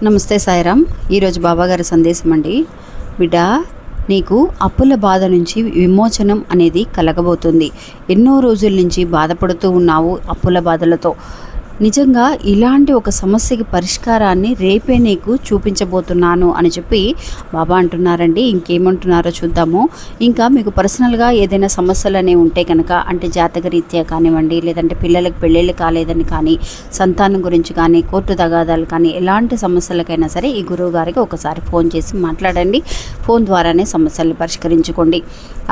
నమస్తే సాయిరామ్. ఈరోజు బాబాగారి సందేశం అండి. బిడ్డ, నీకు అప్పుల బాధ నుంచి విమోచనం అనేది కలగబోతుంది. ఎన్నో రోజుల నుంచి బాధపడుతూ ఉన్నావు అప్పుల బాధలతో. నిజంగా ఇలాంటి ఒక సమస్యకి పరిష్కారాన్ని రేపే నీకు చూపించబోతున్నాను అని చెప్పి బాబా అంటున్నారండి. ఇంకేమంటున్నారో చూద్దాము. ఇంకా మీకు పర్సనల్గా ఏదైనా సమస్యలు అనేవి ఉంటే కనుక, అంటే జాతకరీత్యా కానివ్వండి, లేదంటే పిల్లలకు పెళ్ళిళ్ళు కాలేదని కానీ, సంతానం గురించి కానీ, కోర్టు తగాదాలు కానీ, ఎలాంటి సమస్యలకైనా సరే ఈ గురువు గారికి ఒకసారి ఫోన్ చేసి మాట్లాడండి. ఫోన్ ద్వారానే సమస్యలు పరిష్కరించుకోండి.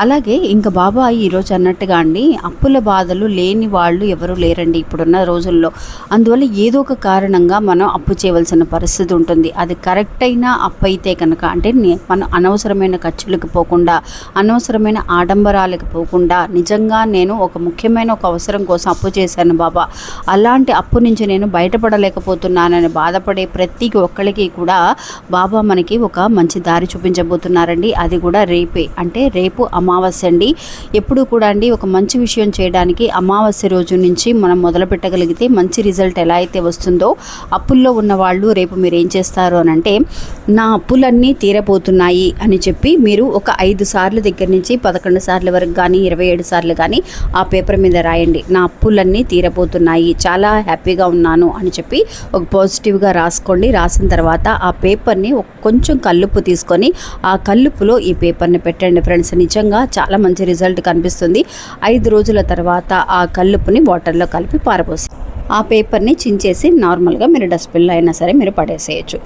అలాగే ఇంకా బాబా ఈరోజు అన్నట్టుగా అండి, అప్పుల బాధలు లేని వాళ్ళు ఎవరు లేరండి ఇప్పుడున్న రోజుల్లో. అందువల్ల ఏదో ఒక కారణంగా మనం అప్పు చేయవలసిన పరిస్థితి ఉంటుంది. అది కరెక్ట్ అయిన అప్పు అయితే కనుక, అంటే మనం అనవసరమైన ఖర్చులకు పోకుండా, అనవసరమైన ఆడంబరాలకు పోకుండా, నిజంగా నేను ఒక ముఖ్యమైన ఒక అవసరం కోసం అప్పు చేశాను బాబా, అలాంటి అప్పు నుంచి నేను బయటపడలేకపోతున్నానని బాధపడే ప్రతి ఒక్కరికి కూడా బాబా మనకి ఒక మంచి దారి చూపించబోతున్నారండి. అది కూడా రేపే, అంటే రేపు అమావాస్య అండి. ఎప్పుడు కూడా అండి ఒక మంచి విషయం చేయడానికి అమావాస్య రోజు నుంచి మనం మొదలు పెట్టగలిగితే మంచి రిజల్ట్ ఎలా అయితే వస్తుందో, అప్పుల్లో ఉన్న వాళ్ళు రేపు మీరు ఏం చేస్తారు అని అంటే, నా అప్పులన్నీ తీరబోతున్నాయి అని చెప్పి మీరు ఒక 5 సార్లు దగ్గర నుంచి 11 సార్ల వరకు కానీ 27 సార్లు కానీ ఆ పేపర్ మీద రాయండి. నా అప్పులన్నీ తీరబోతున్నాయి, చాలా హ్యాపీగా ఉన్నాను అని చెప్పి ఒక పాజిటివ్గా రాసుకోండి. రాసిన తర్వాత ఆ పేపర్ని కొంచెం కల్లుప్పు తీసుకొని ఆ కల్లుప్పులో ఈ పేపర్ని పెట్టండి ఫ్రెండ్స్. నిజంగా చాలా మంచి రిజల్ట్ కనిపిస్తుంది. 5 రోజుల తర్వాత ఆ కల్లుప్పుని వాటర్లో కలిపి పారబోసి ఆ పేపర్ని చించేసి నార్మల్గా మీరు డస్ట్బిన్లో అయినా సరే మీరు పడేసేయచ్చు.